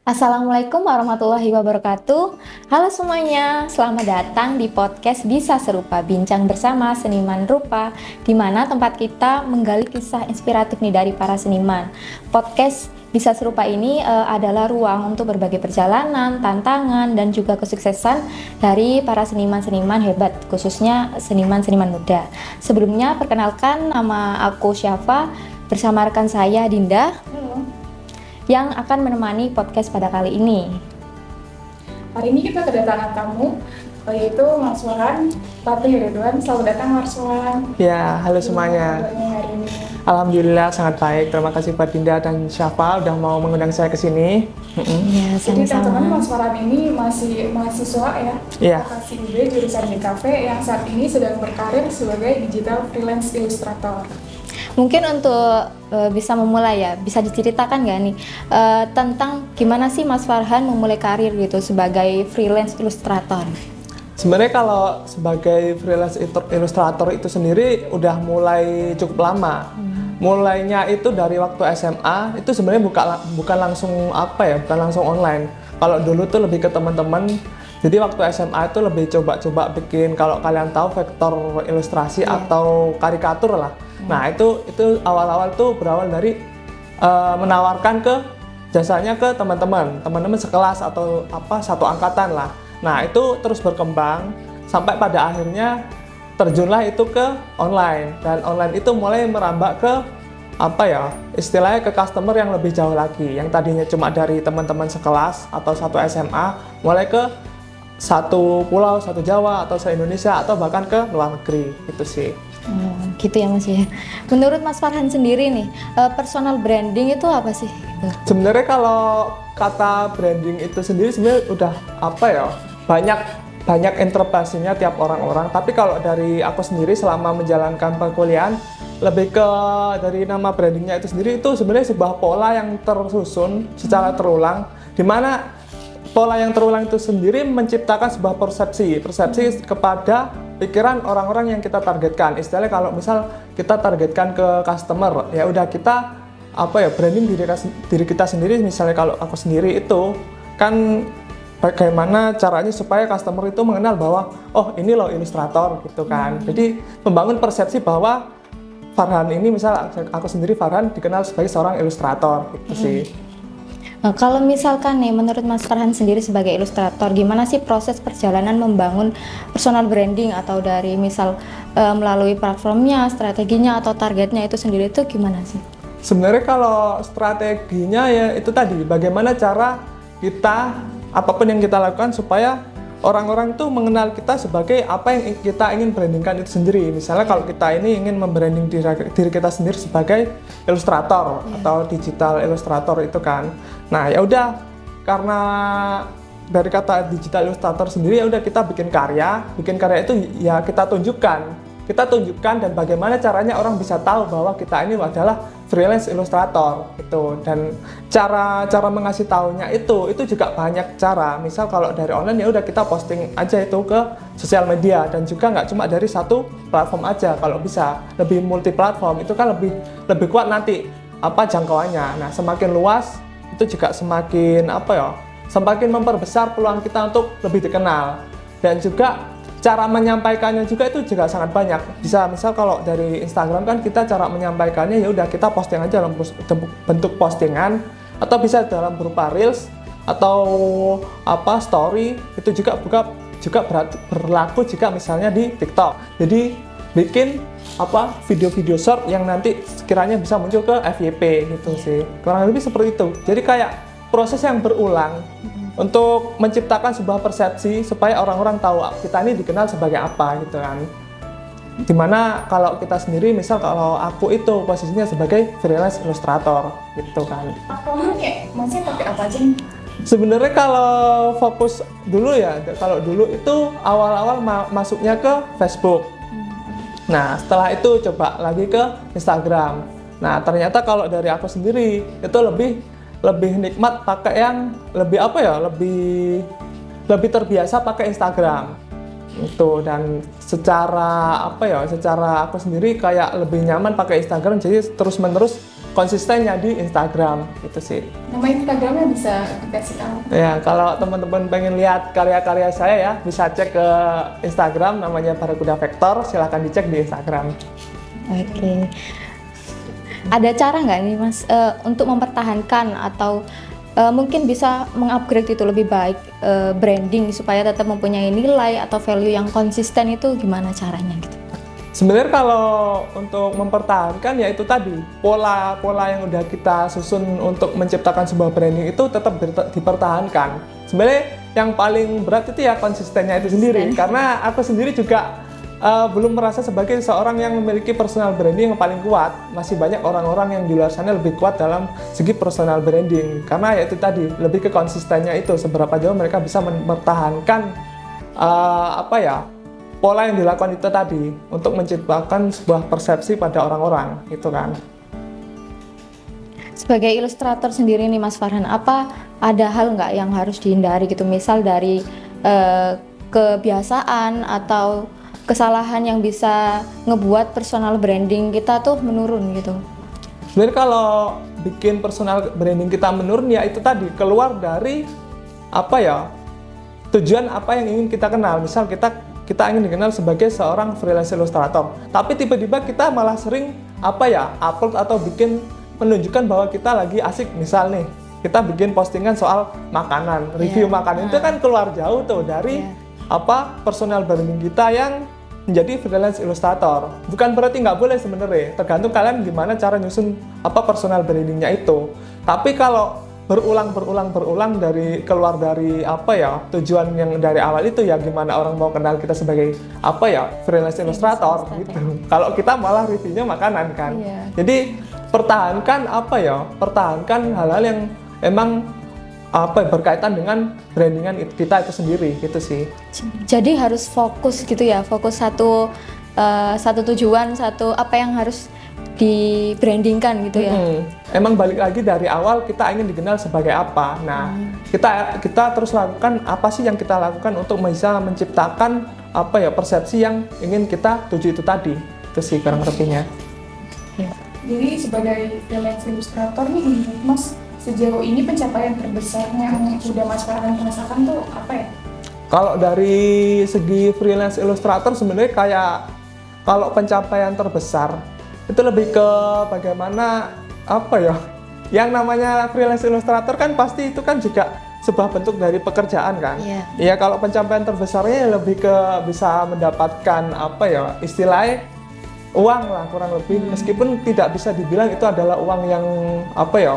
Assalamualaikum warahmatullahi wabarakatuh. Halo semuanya, selamat datang di podcast Bisa Serupa, bincang bersama seniman rupa, di mana tempat kita menggali kisah inspiratif nih dari para seniman. Podcast Bisa Serupa ini adalah ruang untuk berbagi perjalanan, tantangan, dan juga kesuksesan dari para seniman-seniman hebat, khususnya seniman-seniman muda. Sebelumnya, perkenalkan, nama aku Syafa, bersama rekan saya Dinda yang akan menemani podcast pada kali ini. Hari ini kita kedatangan tamu, yaitu Mas Wahan Fatih Ridwan. Selamat datang Mas Wahan. Ya, halo semuanya. Hari ini. Alhamdulillah sangat baik. Terima kasih Pak Dinda dan Syafa udah mau mengundang saya ke sini. Iya, Jadi teman-teman, sama-sama. Mas Wahan ini masih mahasiswa ya, Iya. Vokasi UB jurusan DKV yang saat ini sedang berkarir sebagai digital freelance illustrator. Mungkin untuk bisa memulai ya, bisa diceritakan nggak nih tentang gimana sih Mas Farhan memulai karir gitu sebagai freelance ilustrator? Sebenarnya kalau sebagai freelance ilustrator itu sendiri udah mulai cukup lama. Mulainya itu dari waktu SMA, itu sebenarnya bukan langsung bukan langsung online. Kalau dulu tuh lebih ke teman-teman. Jadi waktu SMA itu lebih coba-coba bikin, kalau kalian tahu, vektor ilustrasi atau karikatur lah. Nah, itu awal-awal tuh berawal dari menawarkan jasanya ke teman-teman sekelas atau satu angkatan lah. Nah, itu terus berkembang sampai pada akhirnya terjunlah itu ke online, dan online itu mulai merambah ke istilahnya ke customer yang lebih jauh lagi, yang tadinya cuma dari teman-teman sekelas atau satu SMA mulai ke satu pulau, satu Jawa, atau se-Indonesia, atau bahkan ke luar negeri, itu sih. Gitu ya Mas ya. Menurut Mas Farhan sendiri nih, personal branding itu apa sih? Sebenarnya kalau kata branding itu sendiri sebenarnya udah banyak interpretasinya tiap orang-orang. Tapi kalau dari aku sendiri selama menjalankan perkuliahan, lebih ke dari nama brandingnya itu sendiri, itu sebenarnya sebuah pola yang tersusun secara terulang, di mana pola yang terulang itu sendiri menciptakan sebuah persepsi kepada pikiran orang-orang yang kita targetkan. Istilahnya kalau misal kita targetkan ke customer, ya udah kita branding diri kita sendiri. Misalnya kalau aku sendiri itu kan bagaimana caranya supaya customer itu mengenal bahwa oh ini loh ilustrator gitu kan. Jadi membangun persepsi bahwa Farhan ini, misal aku sendiri Farhan dikenal sebagai seorang ilustrator gitu sih. Nah, kalau misalkan nih, menurut Mas Farhan sendiri sebagai ilustrator, gimana sih proses perjalanan membangun personal branding atau dari misal melalui platformnya, strateginya atau targetnya itu sendiri itu gimana sih? Sebenarnya kalau strateginya ya itu tadi, bagaimana cara kita, apapun yang kita lakukan supaya orang-orang itu mengenal kita sebagai apa yang kita ingin brandingkan itu sendiri. Misalnya kalau kita ini ingin membranding diri kita sendiri sebagai ilustrator atau digital ilustrator itu kan. Nah ya udah, karena dari kata digital ilustrator sendiri ya udah kita bikin karya itu ya kita tunjukkan dan bagaimana caranya orang bisa tahu bahwa kita ini adalah freelance ilustrator gitu. Dan cara mengasih tahunya itu juga banyak cara. Misal kalau dari online ya udah kita posting aja itu ke sosial media, dan juga nggak cuma dari satu platform aja, kalau bisa lebih multi platform, itu kan lebih kuat nanti jangkauannya. Nah semakin luas itu juga semakin semakin memperbesar peluang kita untuk lebih dikenal. Dan juga cara menyampaikannya juga itu juga sangat banyak. Bisa misal kalau dari Instagram kan kita cara menyampaikannya ya udah kita posting aja dalam bentuk postingan, atau bisa dalam berupa reels atau story. Itu juga berlaku jika misalnya di TikTok. Jadi bikin video-video short yang nanti sekiranya bisa muncul ke FYP gitu sih. Kurang lebih seperti itu. Jadi kayak proses yang berulang untuk menciptakan sebuah persepsi supaya orang-orang tahu kita ini dikenal sebagai apa gitu kan. Dimana kalau kita sendiri, misal kalau aku itu posisinya sebagai freelance ilustrator gitu kan. Platformnya masih pakai apa aja nih? Sebenarnya kalau fokus dulu ya, kalau dulu itu awal-awal masuknya ke Facebook. Nah setelah itu coba lagi ke Instagram. Nah ternyata kalau dari aku sendiri itu lebih nikmat pakai yang lebih terbiasa pakai Instagram itu. Dan secara aku sendiri kayak lebih nyaman pakai Instagram, jadi terus menerus konsistennya di Instagram itu sih. Nama Instagramnya bisa dikasih tahu. Ya, kalau teman-teman pengen lihat karya-karya saya ya, bisa cek ke Instagram namanya Barakuda Vektor, silahkan dicek di Instagram. Oke. Ada cara nggak nih Mas untuk mempertahankan atau mungkin bisa mengupgrade itu lebih baik branding supaya tetap mempunyai nilai atau value yang konsisten, itu gimana caranya gitu? Sebenarnya kalau untuk mempertahankan ya itu tadi, pola yang udah kita susun untuk menciptakan sebuah branding itu tetap dipertahankan. Sebenarnya yang paling berat itu ya konsistennya itu sendiri, karena aku sendiri juga belum merasa sebagai seorang yang memiliki personal branding yang paling kuat. Masih banyak orang-orang yang di luar sana lebih kuat dalam segi personal branding, karena ya itu tadi, lebih ke konsistennya itu, seberapa jauh mereka bisa mempertahankan pola yang dilakukan itu tadi untuk menciptakan sebuah persepsi pada orang-orang itu kan. Sebagai ilustrator sendiri nih Mas Farhan, apa ada hal nggak yang harus dihindari gitu, misal dari kebiasaan atau kesalahan yang bisa ngebuat personal branding kita tuh menurun gitu? Sebenarnya kalau bikin personal branding kita menurun ya itu tadi, keluar dari tujuan apa yang ingin kita kenal. Misal kita ingin dikenal sebagai seorang freelance illustrator, tapi tiba-tiba kita malah sering upload atau bikin menunjukkan bahwa kita lagi asik. Misal nih, kita bikin postingan soal makanan, review makanan, itu kan keluar jauh tuh dari personal branding kita yang menjadi freelance illustrator. Bukan berarti nggak boleh sebenarnya, tergantung kalian gimana cara nyusun personal brandingnya itu. Tapi kalau berulang dari keluar dari tujuan yang dari awal itu, ya gimana orang mau kenal kita sebagai freelance illustrator gitu. Kalau kita malah reviewnya makanan kan. Jadi pertahankan hal-hal yang emang berkaitan dengan brandingan kita itu sendiri gitu sih. Jadi harus fokus gitu ya, fokus satu tujuan, satu apa yang harus di-brandingkan gitu ya. Emang balik lagi dari awal kita ingin dikenal sebagai apa. Nah, kita terus lakukan apa sih yang kita lakukan untuk bisa menciptakan persepsi yang ingin kita tuju itu tadi. Itu sih kurang lebihnya. Jadi sebagai freelance illustrator nih, menurut Mas, sejauh ini pencapaian terbesarnya yang udah Mas Farhan rasakan tuh apa ya? Kalau dari segi freelance illustrator sebenarnya kayak kalau pencapaian terbesar itu lebih ke bagaimana yang namanya freelance illustrator kan pasti itu kan juga sebuah bentuk dari pekerjaan kan. Iya, kalau pencapaian terbesarnya lebih ke bisa mendapatkan istilahnya uang lah kurang lebih, meskipun tidak bisa dibilang itu adalah uang yang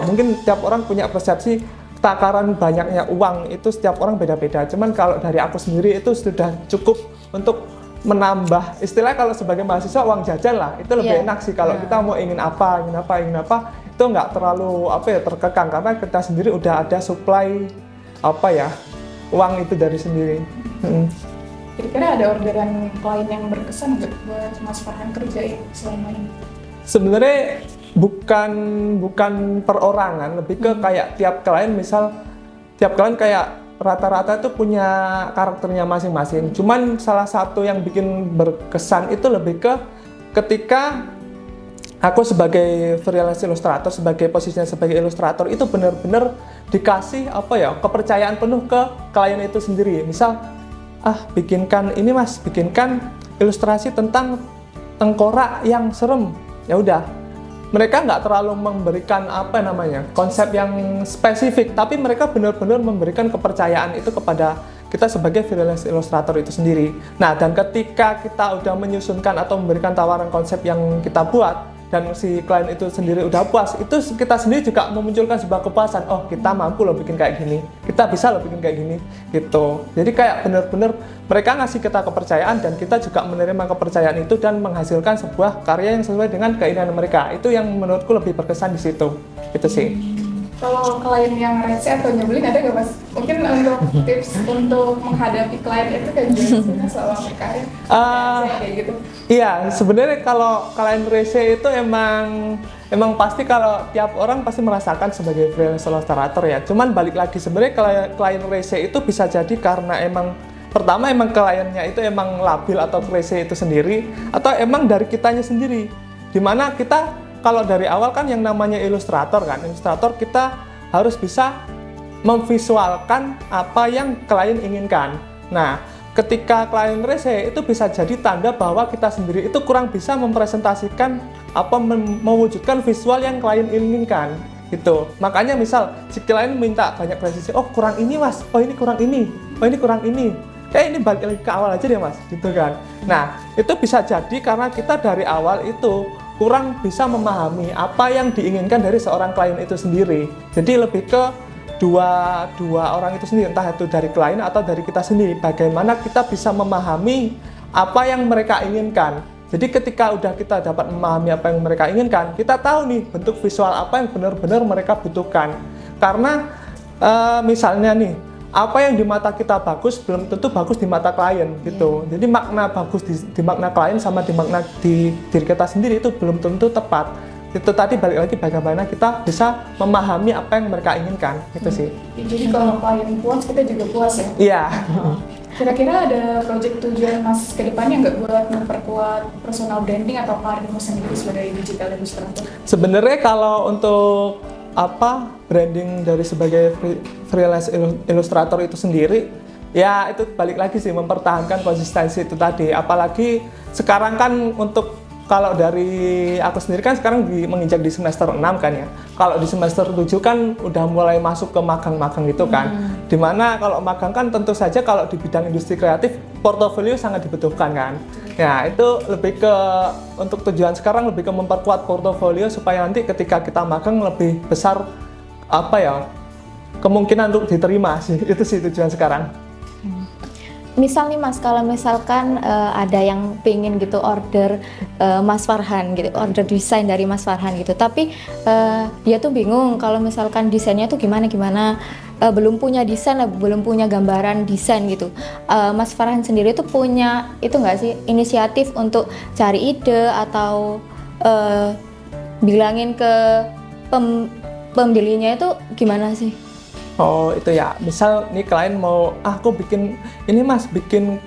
mungkin tiap orang punya persepsi takaran banyaknya uang itu setiap orang beda-beda. Cuman kalau dari aku sendiri itu sudah cukup untuk menambah, istilahnya kalau sebagai mahasiswa uang jajan lah, itu lebih enak sih. Kalau kita mau ingin apa itu nggak terlalu terkekang, karena kita sendiri udah ada supply uang itu dari sendiri. Kira-kira ada orderan klien yang berkesan nggak buat Mas Farhan kerjain selama ini? Sebenarnya bukan perorangan, lebih ke kayak tiap klien kayak rata-rata itu punya karakternya masing-masing. Cuman salah satu yang bikin berkesan itu lebih ke ketika aku sebagai freelance illustrator, sebagai posisinya sebagai ilustrator itu benar-benar dikasih kepercayaan penuh ke klien itu sendiri. Misal, bikinkan ilustrasi tentang tengkorak yang serem. Ya udah, mereka nggak terlalu memberikan konsep yang spesifik, tapi mereka benar-benar memberikan kepercayaan itu kepada kita sebagai freelance illustrator itu sendiri. Nah, dan ketika kita udah menyusunkan atau memberikan tawaran konsep yang kita buat dan si klien itu sendiri udah puas, itu kita sendiri juga memunculkan sebuah kepuasan. Oh, kita mampu loh bikin kayak gini, kita bisa loh bikin kayak gini gitu. Jadi kayak benar-benar mereka ngasih kita kepercayaan dan kita juga menerima kepercayaan itu dan menghasilkan sebuah karya yang sesuai dengan keinginan mereka. Itu yang menurutku lebih berkesan di situ. Itu sih. Kalau klien yang rese atau nyebelin ada nggak Mas? Mungkin untuk tips untuk menghadapi klien itu kayak gimana selama berkarya? Kayak gitu. Iya, sebenarnya kalau klien rese itu emang pasti kalau tiap orang pasti merasakan sebagai freelance illustrator ya. Cuman balik lagi sebenarnya klien rese itu bisa jadi karena pertama kliennya itu emang labil atau rese itu sendiri, atau emang dari kitanya sendiri. Dimana kita kalau dari awal kan yang namanya ilustrator kita harus bisa memvisualkan apa yang klien inginkan. Nah, ketika klien rese itu bisa jadi tanda bahwa kita sendiri itu kurang bisa mempresentasikan mewujudkan visual yang klien inginkan gitu. Makanya misal si klien minta banyak presisi, oh kurang ini mas, oh ini kurang ini, oh ini kurang ini. Ini balik lagi ke awal aja deh mas, gitu kan. Nah, itu bisa jadi karena kita dari awal itu kurang bisa memahami apa yang diinginkan dari seorang klien itu sendiri. Jadi lebih ke dua orang itu sendiri, entah itu dari klien atau dari kita sendiri, bagaimana kita bisa memahami apa yang mereka inginkan. Jadi ketika udah kita dapat memahami apa yang mereka inginkan, kita tahu nih bentuk visual apa yang benar-benar mereka butuhkan. Karena misalnya nih, apa yang di mata kita bagus belum tentu bagus di mata klien gitu. Jadi makna bagus di makna klien sama di makna di diri kita sendiri itu belum tentu tepat. Itu tadi balik lagi bagaimana kita bisa memahami apa yang mereka inginkan, itu sih. Jadi kalau klien puas, kita juga puas ya? Iya. Kira-kira ada proyek tujuan mas ke depannya nggak buat memperkuat personal branding atau karirmu sendiri sebagai digital illustrator? Sebenarnya kalau untuk branding dari sebagai freelance ilustrator itu sendiri, ya itu balik lagi sih mempertahankan konsistensi itu tadi. Apalagi sekarang kan untuk kalau dari aku sendiri kan sekarang menginjak di semester 6 kan ya. Kalau di semester 7 kan udah mulai masuk ke magang-magang gitu kan. Dimana kalau magang kan tentu saja kalau di bidang industri kreatif portofolio sangat dibutuhkan kan. Ya itu lebih ke untuk tujuan sekarang lebih ke memperkuat portofolio supaya nanti ketika kita magang lebih besar kemungkinan untuk diterima sih. Itu sih tujuan sekarang. Misal nih mas, kalau misalkan ada yang pengen gitu order Mas Farhan gitu, order desain dari Mas Farhan gitu, tapi dia tuh bingung kalau misalkan desainnya tuh gimana, belum punya desain, belum punya gambaran desain gitu. Mas Farhan sendiri tuh punya itu nggak sih inisiatif untuk cari ide atau bilangin ke pembelinya itu gimana sih? Oh itu ya, misal nih klien mau, aku bikin ini mas, bikinin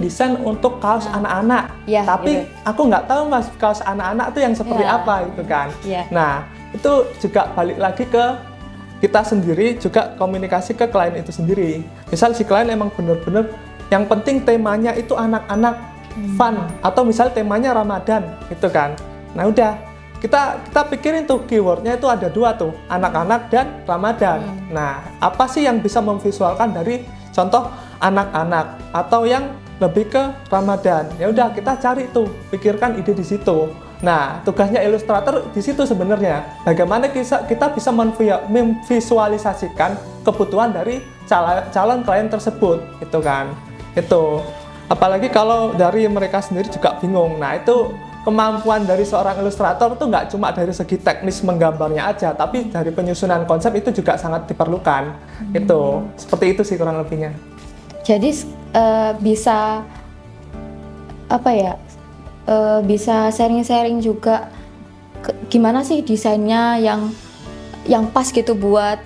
desain untuk kaos anak-anak, ya, tapi gitu. Aku nggak tahu mas kaos anak-anak itu yang seperti apa gitu kan. Nah itu juga balik lagi ke kita sendiri, juga komunikasi ke klien itu sendiri. Misal si klien emang bener-bener yang penting temanya itu anak-anak fun, atau misal temanya Ramadan gitu kan. Nah udah kita pikirin tuh keywordnya itu ada dua tuh, anak-anak dan Ramadan. Nah, apa sih yang bisa memvisualkan dari contoh anak-anak atau yang lebih ke Ramadan? Ya udah kita cari tuh, pikirkan ide di situ. Nah, tugasnya ilustrator di situ sebenarnya. Bagaimana kita bisa memvisualisasikan kebutuhan dari calon klien tersebut, gitu kan? Itu. Apalagi kalau dari mereka sendiri juga bingung. Nah, itu kemampuan dari seorang ilustrator itu nggak cuma dari segi teknis menggambarnya aja, tapi dari penyusunan konsep itu juga sangat diperlukan. Itu seperti itu sih kurang lebihnya. Jadi bisa bisa sharing-sharing juga gimana sih desainnya yang pas gitu buat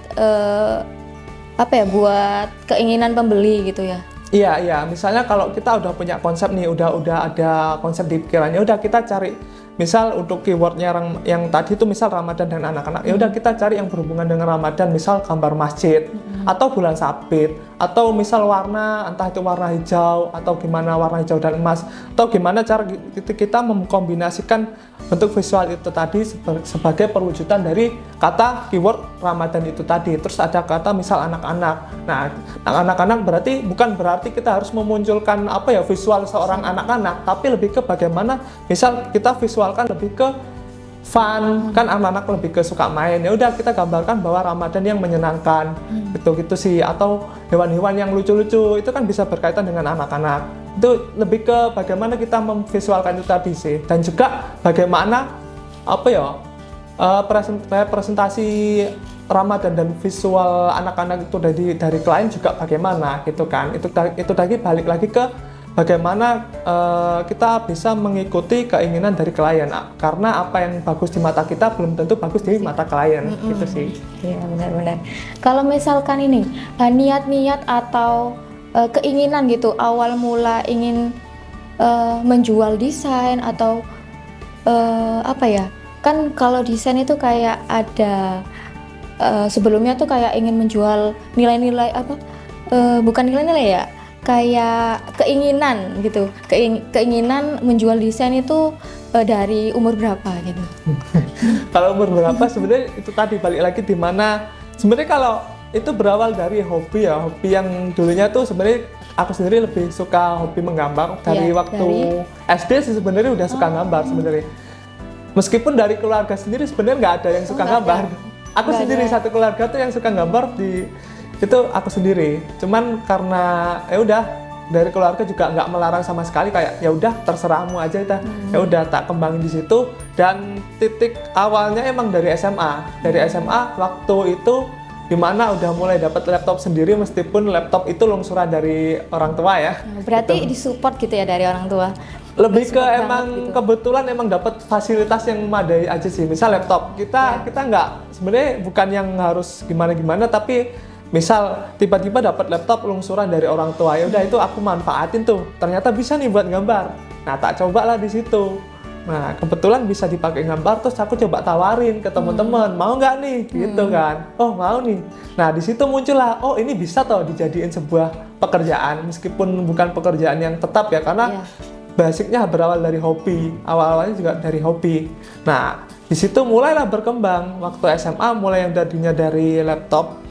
buat keinginan pembeli gitu ya. Iya, misalnya kalau kita udah punya konsep nih, udah ada konsep di pikirannya, udah kita cari, misal untuk keywordnya yang tadi itu misal Ramadan dan anak-anak, ya udah kita cari yang berhubungan dengan Ramadan, misal gambar masjid, atau bulan sabit, atau misal warna, entah itu warna hijau, atau gimana warna hijau dan emas, atau gimana cara kita mengkombinasikan bentuk visual itu tadi sebagai perwujudan dari kata keyword Ramadan itu tadi. Terus ada kata misal anak-anak. Nah, anak-anak bukan berarti kita harus memunculkan visual seorang anak-anak, tapi lebih ke bagaimana misal kita visualkan lebih ke fun, kan anak-anak lebih ke suka main. Ya udah kita gambarkan bahwa Ramadan yang menyenangkan. Gitu sih, atau hewan-hewan yang lucu-lucu itu kan bisa berkaitan dengan anak-anak. Itu lebih ke bagaimana kita memvisualkan itu tadi sih, dan juga bagaimana presentasi Ramadan dan visual anak-anak itu dari klien juga bagaimana gitu kan. Itu tadi balik lagi ke bagaimana kita bisa mengikuti keinginan dari klien, karena apa yang bagus di mata kita belum tentu bagus di mata klien. Gitu sih. Iya, benar-benar. Kalau misalkan ini niat-niat atau keinginan gitu awal mula ingin menjual desain atau apa ya? Kan kalau desain itu kayak ada sebelumnya tuh kayak ingin menjual nilai-nilai apa? Bukan nilai-nilai ya, kayak keinginan gitu. Keinginan menjual desain itu dari umur berapa gitu? Kalau umur berapa sebenarnya itu tadi balik lagi di mana sebenarnya kalau itu berawal dari hobi ya, hobi yang dulunya tuh sebenarnya aku sendiri lebih suka hobi menggambar dari waktu SD sih sebenarnya udah suka gambar sebenarnya. Meskipun dari keluarga sendiri sebenarnya nggak ada yang suka gambar. Aku sendiri satu keluarga tuh yang suka gambar itu aku sendiri. Cuman karena ya udah dari keluarga juga nggak melarang sama sekali, kayak ya udah terserahmu aja kita. Ya udah tak kembangin di situ dan titik awalnya emang dari SMA. Dari SMA waktu itu dimana udah mulai dapat laptop sendiri meskipun laptop itu lungsuran dari orang tua ya. Berarti disupport gitu ya dari orang tua. Lebih ke emang gitu. Kebetulan emang dapat fasilitas yang memadai aja sih. Misal laptop kita nggak sebenarnya bukan yang harus gimana tapi misal tiba-tiba dapat laptop lungsuran dari orang tua, ya udah itu aku manfaatin tuh. Ternyata bisa nih buat gambar. Nah, tak cobalah di situ. Nah, kebetulan bisa dipakai gambar, terus aku coba tawarin ke teman-teman, mau nggak nih? Gitu kan. Oh, mau nih. Nah, di situ muncullah, oh ini bisa toh dijadiin sebuah pekerjaan, meskipun bukan pekerjaan yang tetap ya, karena basicnya berawal dari hobi. Awal-awalnya juga dari hobi. Nah, di situ mulailah berkembang. Waktu SMA mulai yang tadinya dari laptop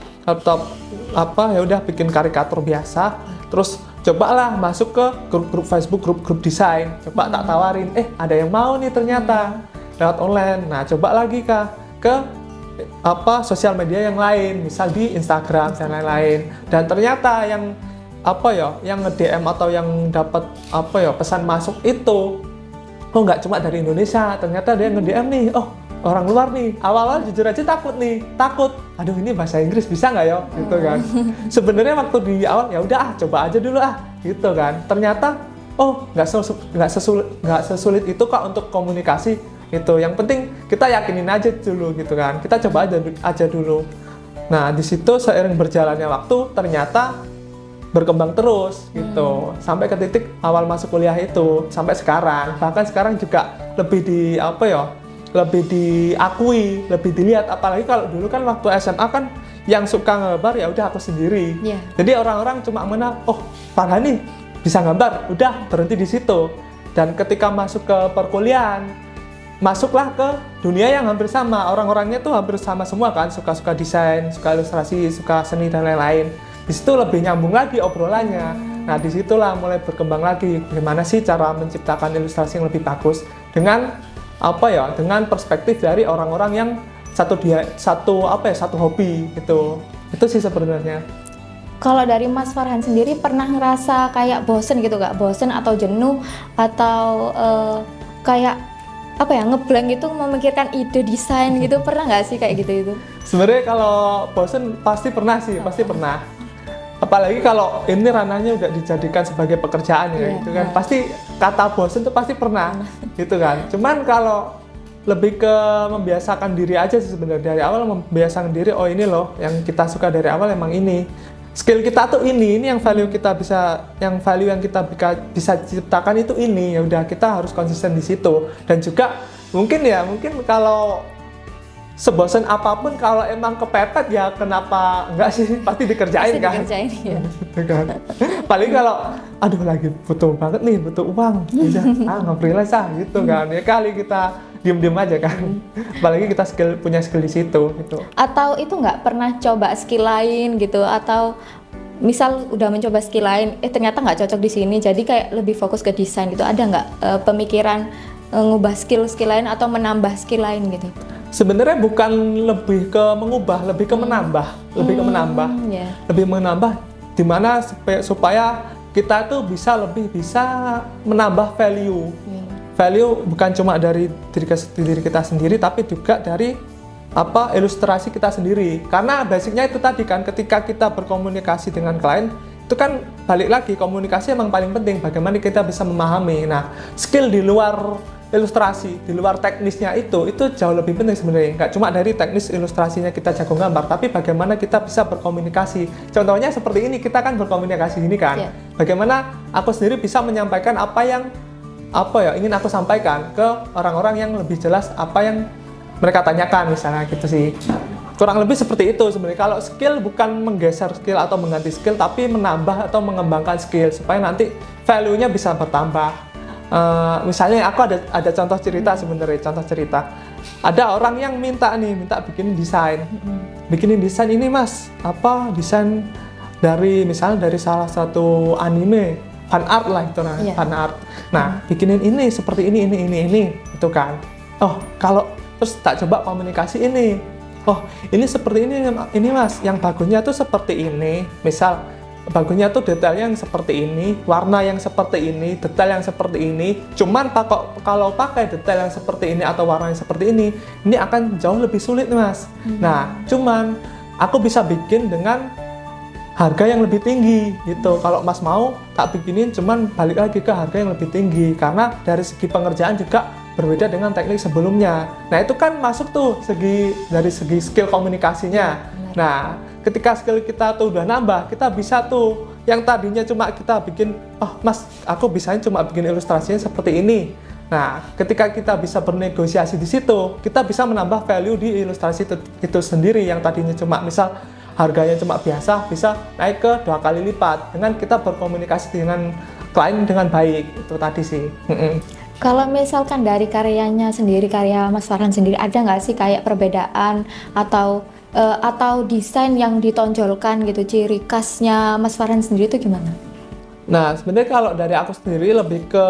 apa ya udah bikin karikatur biasa, terus cobalah masuk ke grup-grup Facebook, grup-grup desain, coba tak tawarin, ada yang mau nih ternyata lewat online. Nah, coba lagi ke apa sosial media yang lain, misal di Instagram dan lain-lain. Dan ternyata yang nge-DM atau yang dapat pesan masuk itu nggak cuma dari Indonesia, ternyata dia nge-DM nih, orang luar nih. Awal-awal jujur aja takut. Aduh, ini bahasa Inggris bisa nggak ya? Gitu kan. Sebenarnya waktu di awal ya udah coba aja dulu gitu kan. Ternyata nggak sesulit itu kok untuk komunikasi gitu. Yang penting kita yakinin aja dulu gitu kan. Kita coba aja dulu. Nah, di situ seiring berjalannya waktu ternyata berkembang terus gitu. Sampai ke titik awal masuk kuliah itu sampai sekarang. Bahkan sekarang juga lebih lebih diakui, lebih dilihat. Apalagi kalau dulu kan waktu SMA kan yang suka gambar ya udah aku sendiri. Jadi orang-orang cuma mengenal, Farhani bisa gambar, udah berhenti di situ. Dan ketika masuk ke perkuliahan, masuklah ke dunia yang hampir sama. Orang-orangnya tuh hampir sama semua kan, suka-suka desain, suka ilustrasi, suka seni dan lain-lain. Di situ lebih nyambung lagi obrolannya. Nah, disitulah mulai berkembang lagi bagaimana sih cara menciptakan ilustrasi yang lebih bagus dengan dengan perspektif dari orang-orang yang satu hobi gitu. Itu sih sebenarnya. Kalau dari Mas Farhan sendiri pernah ngerasa kayak bosen gitu gak? Bosen atau jenuh atau kayak ngeblank gitu memikirkan ide desain gitu, pernah nggak sih kayak gitu itu? Sebenarnya kalau bosen pasti pernah sih, pasti pernah. Apalagi kalau ini ranahnya udah dijadikan sebagai pekerjaan ya, gitu kan. Pasti kata bosen tuh pasti pernah, gitu kan. Cuman kalau lebih ke membiasakan diri aja sih sebenarnya. Dari awal membiasakan diri, ini loh yang kita suka dari awal emang ini. Skill kita tuh ini yang value yang kita bisa ciptakan itu ini. Ya udah kita harus konsisten di situ. Dan juga mungkin kalau sebosan apapun kalau emang kepepet ya kenapa enggak sih, pasti dikerjain kan. Ya. Gitu kan. Paling kalau lagi butuh banget nih, butuh uang, nge-freelance gitu kan. Ya kali kita diem-diem aja kan. Apalagi kita punya skill di situ gitu. Atau itu nggak pernah coba skill lain gitu, atau misal udah mencoba skill lain ternyata nggak cocok di sini, jadi kayak lebih fokus ke desain gitu. Ada nggak pemikiran ngubah skill lain atau menambah skill lain gitu? Sebenarnya bukan lebih ke mengubah, lebih ke menambah, lebih menambah dimana supaya kita tuh lebih bisa menambah value. Value bukan cuma dari diri kita sendiri, tapi juga dari ilustrasi kita sendiri. Karena basicnya itu tadi kan, ketika kita berkomunikasi dengan klien, itu kan balik lagi komunikasi emang paling penting. Bagaimana kita bisa memahami. Nah, skill di luar ilustrasi, di luar teknisnya itu jauh lebih penting sebenarnya. Nggak cuma dari teknis ilustrasinya kita jago gambar, tapi bagaimana kita bisa berkomunikasi. Contohnya seperti ini, kita kan berkomunikasi ini kan. Bagaimana aku sendiri bisa menyampaikan apa yang ingin aku sampaikan ke orang-orang yang lebih jelas apa yang mereka tanyakan misalnya gitu sih. Kurang lebih seperti itu sebenarnya. Kalau skill bukan menggeser skill atau mengganti skill, tapi menambah atau mengembangkan skill supaya nanti value-nya bisa bertambah. Misalnya aku ada contoh cerita sebenarnya, ada orang yang minta bikinin desain ini mas, desain dari misalnya dari salah satu anime, fan art lah itu fan art. Nah, bikinin ini seperti ini itu kan. Kalau terus tak coba komunikasi ini. Ini seperti ini mas, yang bagusnya tuh seperti ini. Misal bagusnya tuh detailnya yang seperti ini, warna yang seperti ini, detail yang seperti ini. Cuman kalau pakai detail yang seperti ini atau warna yang seperti ini akan jauh lebih sulit mas. Nah, cuman aku bisa bikin dengan harga yang lebih tinggi gitu. Kalau mas mau tak bikinin, cuman balik lagi ke harga yang lebih tinggi karena dari segi pengerjaan juga berbeda dengan teknik sebelumnya. Nah itu kan masuk tuh dari segi skill komunikasinya. Nah ketika skill kita tuh udah nambah, kita bisa tuh yang tadinya cuma kita bikin, mas aku bisanya cuma bikin ilustrasinya seperti ini. Nah ketika kita bisa bernegosiasi di situ, kita bisa menambah value di ilustrasi itu sendiri yang tadinya cuma misal harganya cuma biasa, bisa naik ke 2 kali lipat dengan kita berkomunikasi dengan klien dengan baik. Itu tadi sih. Kalau misalkan dari karyanya sendiri, karya Mas Farhan sendiri, ada nggak sih kayak perbedaan atau desain yang ditonjolkan gitu, ciri khasnya Mas Farhan sendiri itu gimana? Nah, sebenarnya kalau dari aku sendiri lebih ke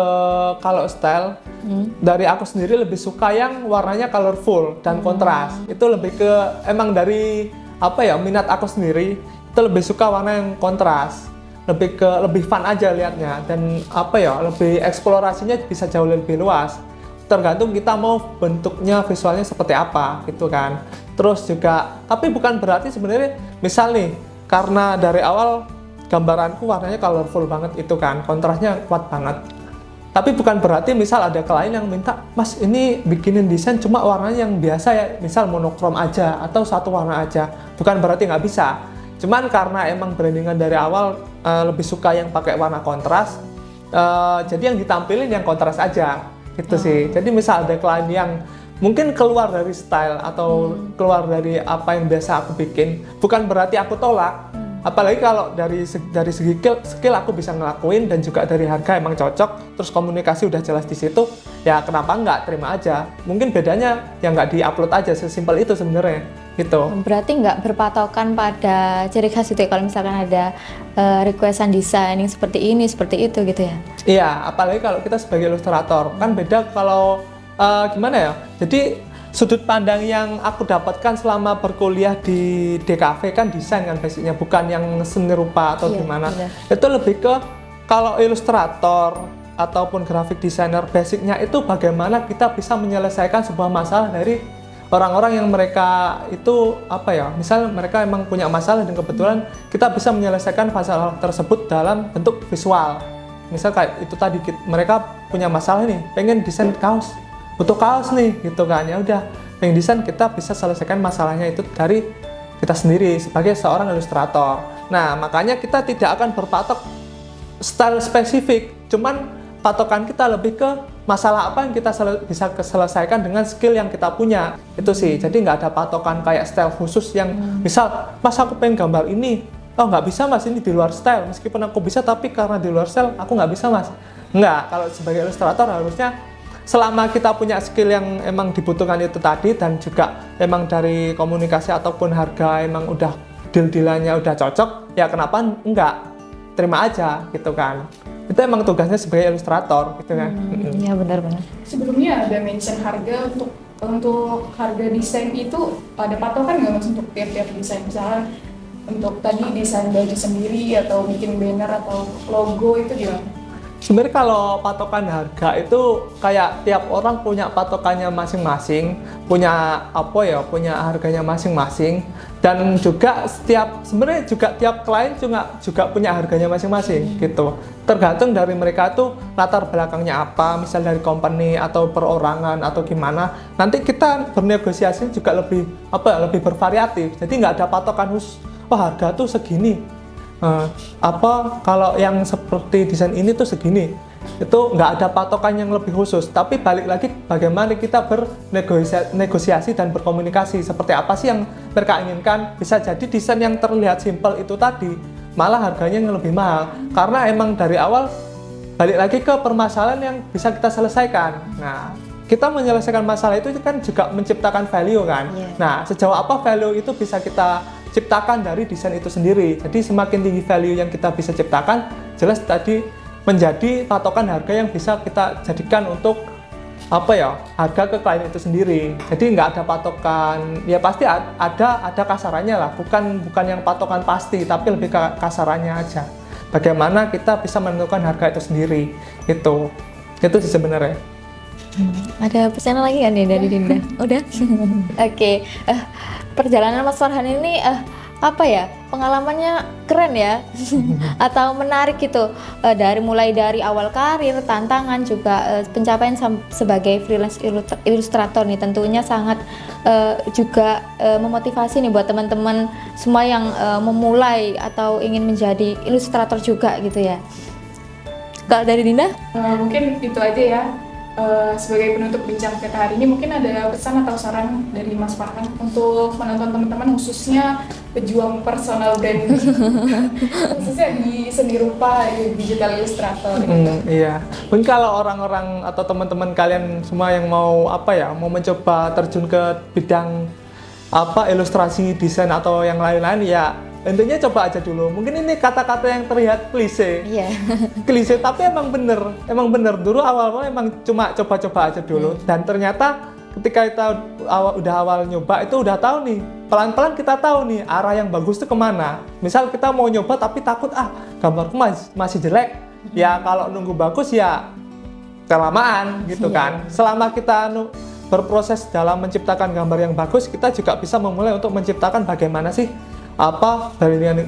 kalau style, dari aku sendiri lebih suka yang warnanya colorful dan kontras. Itu lebih ke emang dari minat aku sendiri itu lebih suka warna yang kontras. Lebih fun aja liatnya dan lebih eksplorasinya bisa jauh lebih luas. Tergantung kita mau bentuknya visualnya seperti apa gitu kan. Terus juga tapi bukan berarti sebenarnya misal nih karena dari awal gambaranku warnanya colorful banget itu kan, kontrasnya kuat banget. Tapi bukan berarti misal ada klien yang minta, "Mas, ini bikinin desain cuma warnanya yang biasa ya, misal monokrom aja atau satu warna aja." Bukan berarti nggak bisa. Cuman karena emang brandingan dari awal lebih suka yang pakai warna kontras, jadi yang ditampilin yang kontras aja gitu sih. Jadi misal ada klien yang mungkin keluar dari style atau keluar dari apa yang biasa aku bikin, bukan berarti aku tolak. Apalagi kalau dari segi skill aku bisa ngelakuin dan juga dari harga emang cocok, terus komunikasi udah jelas di situ, ya kenapa nggak terima aja. Mungkin bedanya yang nggak di-upload aja, sesimpel itu sebenarnya gitu. Berarti nggak berpatokan pada ciri khas itu ya, kalau misalkan ada requestan desain yang seperti ini, seperti itu gitu ya? Iya, apalagi kalau kita sebagai ilustrator, kan beda kalau gimana ya, jadi sudut pandang yang aku dapatkan selama berkuliah di DKV kan desain kan basicnya, bukan yang seni rupa atau gimana. Bener. Itu lebih ke kalau ilustrator ataupun graphic designer basicnya itu bagaimana kita bisa menyelesaikan sebuah masalah dari orang-orang yang mereka itu misal mereka emang punya masalah dan kebetulan kita bisa menyelesaikan masalah tersebut dalam bentuk visual. Misal kayak itu tadi mereka punya masalah nih, pengen desain kaos, butuh kaos nih gitu kan, ya udah yang desain kita bisa selesaikan masalahnya itu dari kita sendiri sebagai seorang ilustrator. Nah makanya kita tidak akan berpatok style spesifik, cuman patokan kita lebih ke masalah apa yang kita bisa selesaikan dengan skill yang kita punya itu sih. Jadi nggak ada patokan kayak style khusus yang misal mas aku pengen gambar ini, nggak bisa mas, ini di luar style, meskipun aku bisa tapi karena di luar style aku nggak bisa mas. Nggak, kalau sebagai ilustrator harusnya selama kita punya skill yang emang dibutuhkan itu tadi dan juga emang dari komunikasi ataupun harga emang udah deal-dealannya udah cocok, ya kenapa enggak, terima aja gitu kan. Itu emang tugasnya sebagai ilustrator gitu kan. Iya benar-benar. Sebelumnya ada mention harga untuk harga desain itu ada patokan nggak mas untuk tiap-tiap desain, misalnya untuk tadi desain baju sendiri atau bikin banner atau logo itu gimana? Sebenarnya kalau patokan harga itu kayak tiap orang punya patokannya masing-masing, punya harganya masing-masing, dan juga sebenarnya tiap klien juga punya harganya masing-masing gitu. Tergantung dari mereka tuh latar belakangnya apa, misal dari company atau perorangan atau gimana. Nanti kita bernegosiasi juga lebih bervariatif. Jadi nggak ada patokan khusus, harga tuh segini. Kalau yang seperti desain ini tuh segini. itu nggak ada patokan yang lebih khusus, tapi balik lagi bagaimana kita bernegosiasi dan berkomunikasi seperti apa sih yang mereka inginkan. Bisa jadi desain yang terlihat simpel itu tadi malah harganya yang lebih mahal karena emang dari awal balik lagi ke permasalahan yang bisa kita selesaikan. Nah, kita menyelesaikan masalah itu kan juga menciptakan value kan. Nah, sejauh apa value itu bisa kita ciptakan dari desain itu sendiri. Jadi semakin tinggi value yang kita bisa ciptakan, jelas tadi menjadi patokan harga yang bisa kita jadikan untuk harga ke klien itu sendiri. Jadi nggak ada patokan, ya pasti ada kasarannya lah, bukan yang patokan pasti, tapi lebih ke kasarannya aja. Bagaimana kita bisa menentukan harga itu sendiri, itu sih sebenarnya. Ada pesan lagi kan nih dari Dinda? Udah? Oke. Perjalanan Mas Farhan ini pengalamannya keren ya atau menarik gitu, mulai dari awal karir, tantangan juga pencapaian sebagai freelance ilustrator nih tentunya sangat juga memotivasi nih buat teman-teman semua yang memulai atau ingin menjadi ilustrator juga gitu ya. Kalau dari Dinda? Mungkin itu aja ya. Sebagai penutup bincang kita hari ini, mungkin ada pesan atau saran dari Mas Farhan untuk menonton teman-teman khususnya pejuang personal branding khususnya di seni rupa, di digital ilustrator gitu. Iya, mungkin kalau orang-orang atau teman-teman kalian semua yang mau mau mencoba terjun ke bidang ilustrasi, desain atau yang lain-lain, ya intinya coba aja dulu. Mungkin ini kata-kata yang terlihat klise. Iya. Klise, tapi emang bener. Dulu awal-awal emang cuma coba-coba aja dulu. Dan ternyata ketika kita udah awal nyoba itu udah tahu nih. Pelan-pelan kita tahu nih arah yang bagus tuh kemana. Misal kita mau nyoba tapi takut gambarku masih jelek. Ya kalau nunggu bagus ya kelamaan gitu kan. Selama kita berproses dalam menciptakan gambar yang bagus, kita juga bisa memulai untuk menciptakan bagaimana sih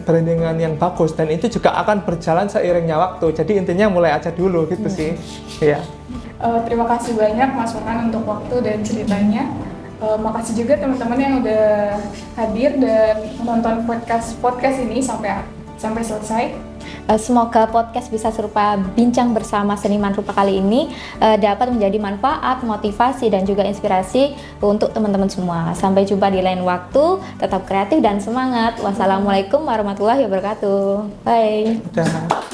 brandingan yang bagus, dan itu juga akan berjalan seiringnya waktu. Jadi intinya mulai aja dulu gitu sih. Iya. Terima kasih banyak Mas Farhan untuk waktu dan ceritanya. Makasih juga teman-teman yang udah hadir dan menonton podcast ini sampai selesai. Semoga podcast Bisa Serupa bincang bersama seniman rupa kali ini dapat menjadi manfaat, motivasi, dan juga inspirasi untuk teman-teman semua. Sampai jumpa di lain waktu, tetap kreatif dan semangat. Wassalamualaikum warahmatullahi wabarakatuh. Bye. Udah.